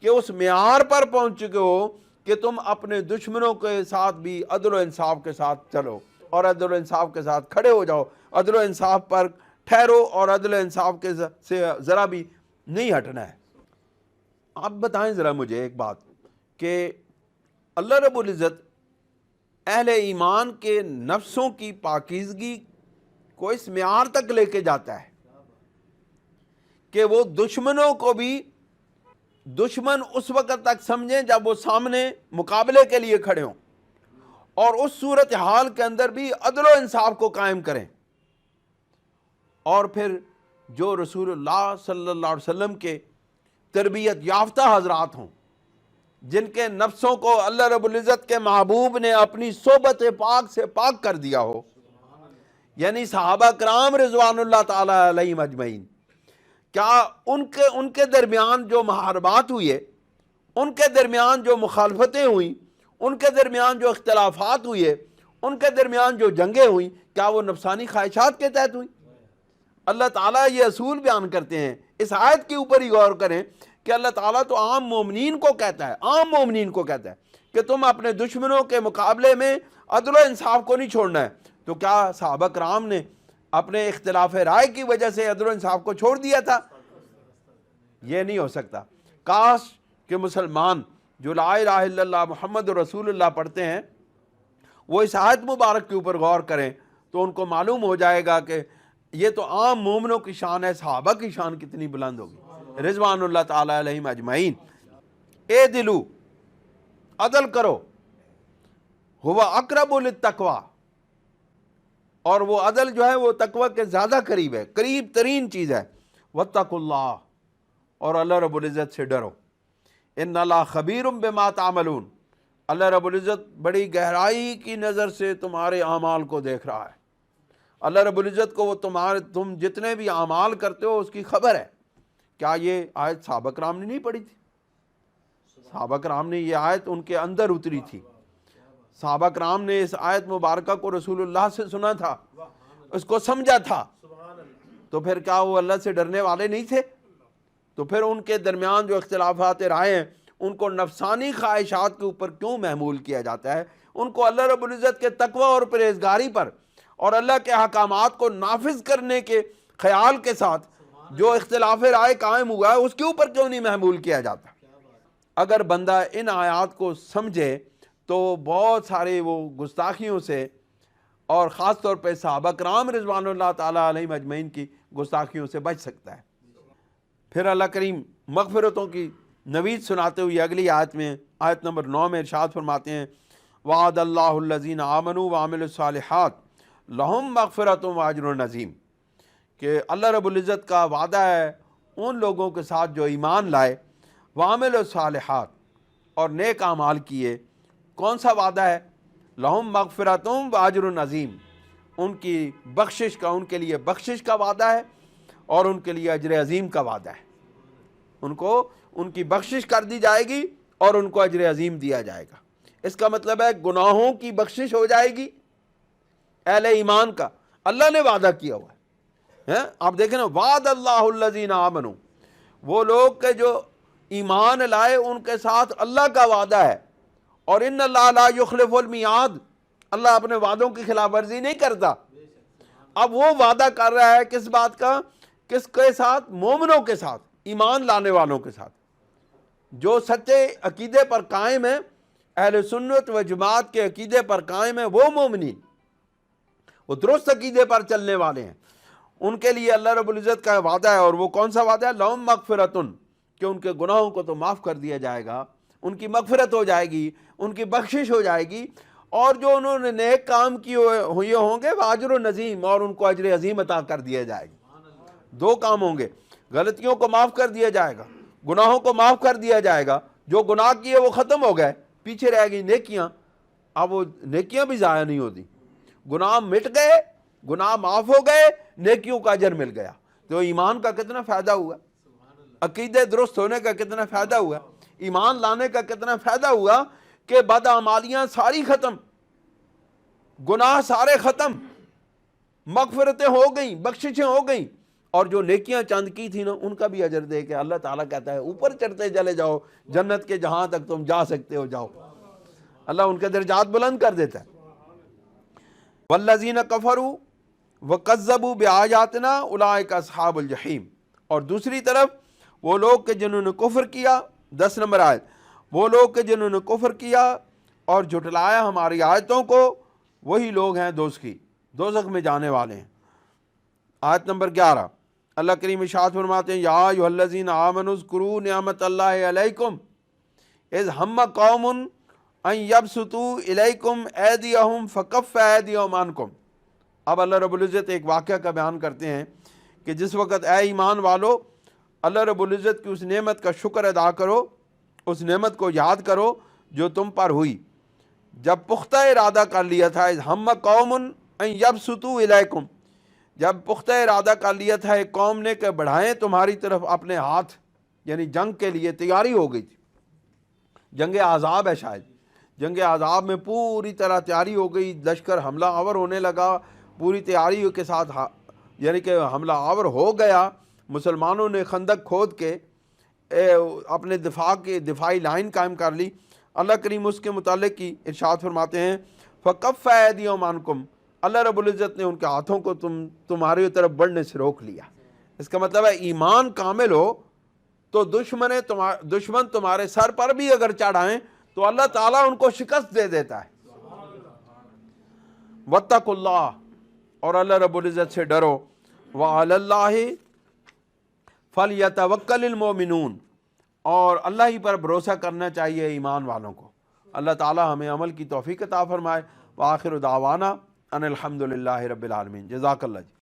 کے اس معیار پر پہنچ چکے ہو کہ تم اپنے دشمنوں کے ساتھ بھی عدل و انصاف کے ساتھ چلو اور عدل و انصاف کے ساتھ کھڑے ہو جاؤ، عدل و انصاف پر ٹھہرو اور عدل و انصاف کے سے ذرا بھی نہیں ہٹنا ہے۔ آپ بتائیں ذرا مجھے ایک بات کہ اللہ رب العزت اہل ایمان کے نفسوں کی پاکیزگی کو اس معیار تک لے کے جاتا ہے کہ وہ دشمنوں کو بھی دشمن اس وقت تک سمجھیں جب وہ سامنے مقابلے کے لیے کھڑے ہوں، اور اس صورتحال کے اندر بھی عدل و انصاف کو قائم کریں، اور پھر جو رسول اللہ صلی اللہ علیہ وسلم کے تربیت یافتہ حضرات ہوں، جن کے نفسوں کو اللہ رب العزت کے محبوب نے اپنی صحبت پاک سے پاک کر دیا ہو، یعنی صحابہ کرام رضوان اللہ تعالی علیہم اجمعین، کیا ان کے درمیان جو محاربات ہوئے، ان کے درمیان جو مخالفتیں ہوئیں، ان کے درمیان جو اختلافات ہوئے، ان کے درمیان جو جنگیں ہوئیں، کیا وہ نفسانی خواہشات کے تحت ہوئیں؟ اللہ تعالیٰ یہ اصول بیان کرتے ہیں، اس آیت کے اوپر ہی غور کریں کہ اللہ تعالیٰ تو عام مومنین کو کہتا ہے کہ تم اپنے دشمنوں کے مقابلے میں عدل و انصاف کو نہیں چھوڑنا ہے، تو کیا صحابہ کرام نے اپنے اختلاف رائے کی وجہ سے عدل و انصاف کو چھوڑ دیا تھا؟ یہ نہیں ہو سکتا۔ کاش کہ مسلمان جو لا الہ الا اللہ محمد رسول اللہ پڑھتے ہیں وہ اس آیت مبارک کے اوپر غور کریں تو ان کو معلوم ہو جائے گا کہ یہ تو عام مومنوں کی شان ہے، صحابہ کی شان کتنی بلند ہوگی رضوان اللہ تعالی علیہم اجمعین۔ اے دلو، عدل کرو، ہوا اقرب للتقوی، اور وہ عدل جو ہے وہ تقوی کے زیادہ قریب ہے، قریب ترین چیز ہے۔ واتقوا اللہ، اور اللہ رب العزت سے ڈرو۔ ان اللہ خبیر بما تعملون، اللہ رب العزت بڑی گہرائی کی نظر سے تمہارے اعمال کو دیکھ رہا ہے۔ اللہ رب العزت کو وہ تم جتنے بھی اعمال کرتے ہو اس کی خبر ہے۔ کیا یہ آیت صحابہ کرام نے نہیں پڑھی تھی؟ صحابہ کرام نے یہ آیت ان کے اندر اتری تھی، صحابہ کرام نے اس آیت مبارکہ کو رسول اللہ سے سنا تھا، اس کو سمجھا تھا، تو پھر کیا وہ اللہ سے ڈرنے والے نہیں تھے؟ تو پھر ان کے درمیان جو اختلافات رائے ہیں ان کو نفسانی خواہشات کے اوپر کیوں محمول کیا جاتا ہے؟ ان کو اللہ رب العزت کے تقوی اور پرہیزگاری پر اور اللہ کے احکامات کو نافذ کرنے کے خیال کے ساتھ جو اختلاف رائے قائم ہوا ہے اس کے اوپر کیوں نہیں محمول کیا جاتا؟ اگر بندہ ان آیات کو سمجھے تو بہت سارے وہ گستاخیوں سے اور خاص طور پہ صحابہ کرام رضوان اللہ تعالی علیہم اجمعین کی گستاخیوں سے بچ سکتا ہے۔ پھر اللہ کریم مغفرتوں کی نوید سناتے ہوئے اگلی آیت میں، آیت نمبر 9 میں ارشاد فرماتے ہیں وعد اللہ الذین آمنوا وعملوا الصالحات لہم مغفرۃ واجر عظیم، کہ اللہ رب العزت کا وعدہ ہے ان لوگوں کے ساتھ جو ایمان لائے، وعملوا الصالحات، اور نیک اعمال کیے۔ کون سا وعدہ ہے؟ لہم مغفرۃ واجر عظیم، ان کی بخشش کا، ان کے لیے بخشش کا وعدہ ہے اور ان کے لیے اجر عظیم کا وعدہ ہے۔ ان کو ان کی بخشش کر دی جائے گی اور ان کو اجر عظیم دیا جائے گا۔ اس کا مطلب ہے گناہوں کی بخشش ہو جائے گی اہل ایمان کا، اللہ نے وعدہ کیا ہوا ہے۔ آپ دیکھیں نا، وعد اللہ الذین آمنوا، وہ لوگ کہ جو ایمان لائے ان کے ساتھ اللہ کا وعدہ ہے، اور ان اللہ لا یخلف المیعاد، اللہ اپنے وعدوں کی خلاف ورزی نہیں کرتا۔ اب وہ وعدہ کر رہا ہے کس بات کا؟ کس کے ساتھ؟ مومنوں کے ساتھ، ایمان لانے والوں کے ساتھ۔ جو سچے عقیدے پر قائم ہیں، اہل سنت و جماعت کے عقیدے پر قائم ہیں، وہ مومنین، وہ درست عقیدے پر چلنے والے ہیں، ان کے لیے اللہ رب العزت کا وعدہ ہے۔ اور وہ کون سا وعدہ ہے؟ لہم مغفرتن، کہ ان کے گناہوں کو تو معاف کر دیا جائے گا، ان کی مغفرت ہو جائے گی، ان کی بخشش ہو جائے گی، اور جو انہوں نے نیک کام کیے ہوئے ہوں گے وہ اجر و نظیم، اور ان کو اجر عظیم عطا کر دیا جائے گا۔ دو کام ہوں گے، غلطیوں کو معاف کر دیا جائے گا، گناہوں کو معاف کر دیا جائے گا۔ جو گناہ کیے وہ ختم ہو گئے، پیچھے رہ گئی نیکیاں، اب وہ نیکیاں بھی ضائع نہیں ہوتی، گناہ مٹ گئے، گناہ معاف ہو گئے، نیکیوں کا اجر مل گیا۔ تو ایمان کا کتنا فائدہ ہوا، عقیدے درست ہونے کا کتنا فائدہ ہوا، ایمان لانے کا کتنا فائدہ ہوا کہ بدعمالیاں ساری ختم، گناہ سارے ختم، مغفرتیں ہو گئیں، بخششیں ہو گئیں، اور جو نیکیاں چند کی تھی نا ان کا بھی اجر دے کے اللہ تعالیٰ کہتا ہے اوپر چڑھتے چلے جاؤ، جنت کے جہاں تک تم جا سکتے ہو جاؤ، اللہ ان کے درجات بلند کر دیتا ہے۔ والذین کفروا وکذبوا بآیاتنا اولئک اصحاب الجحیم، اور دوسری طرف وہ لوگ کہ جنہوں نے کفر کیا، 10 نمبر آیت، وہ لوگ کہ جنہوں نے کفر کیا اور جھٹلایا ہماری آیتوں کو، وہی لوگ ہیں دوزخ میں جانے والے ہیں۔ آیت نمبر 11، اللہ کریم ارشاد فرماتے ہیں، یا ایھا الذین آمنوا اذکروا نعمت اللہ علیکم اذ ہم قوم ان یبسطوا الیکم ایدیہم فکف ایدیہم عنکم۔ اب اللہ رب العزت ایک واقعہ کا بیان کرتے ہیں کہ جس وقت اے ایمان والو اللہ رب العزت کی اس نعمت کا شکر ادا کرو، اس نعمت کو یاد کرو جو تم پر ہوئی، جب پختہ ارادہ کر لیا تھا، اذ ہم قوم ان یبسطوا الیکم، جب پختہ ارادہ کر لیا تھا ایک قوم نے کہ بڑھائیں تمہاری طرف اپنے ہاتھ، یعنی جنگ کے لیے تیاری ہو گئی تھی، جنگ احزاب ہے شاید، جنگ احزاب میں پوری طرح تیاری ہو گئی، لشکر حملہ آور ہونے لگا پوری تیاری کے ساتھ، یعنی کہ حملہ آور ہو گیا، مسلمانوں نے خندق کھود کے اپنے دفاعی لائن قائم کر لی۔ اللہ کریم اس کے متعلق کی ارشاد فرماتے ہیں، فَكَفَّ أَيْدِيَهُمْ عَنْكُمْ، اللہ رب العزت نے ان کے ہاتھوں کو تمہاری طرف بڑھنے سے روک لیا۔ اس کا مطلب ہے ایمان کامل ہو تو دشمن تمہارے سر پر بھی اگر چڑھ آئیں تو اللہ تعالیٰ ان کو شکست دے دیتا ہے۔ وَاتَّقُوا اللَّهَ، اور اللہ رب العزت سے ڈرو، وَعَلَى اللَّهِ فَلْيَتَوَكَّلِ الْمُؤْمِنُونَ، اور اللہ ہی پر بھروسہ کرنا چاہیے ایمان والوں کو۔ اللہ تعالیٰ ہمیں عمل کی توفیق عطا فرمائے۔ وآخر دعوانا ان الحمد للہ رب العالمین۔ جزاک اللہ جی۔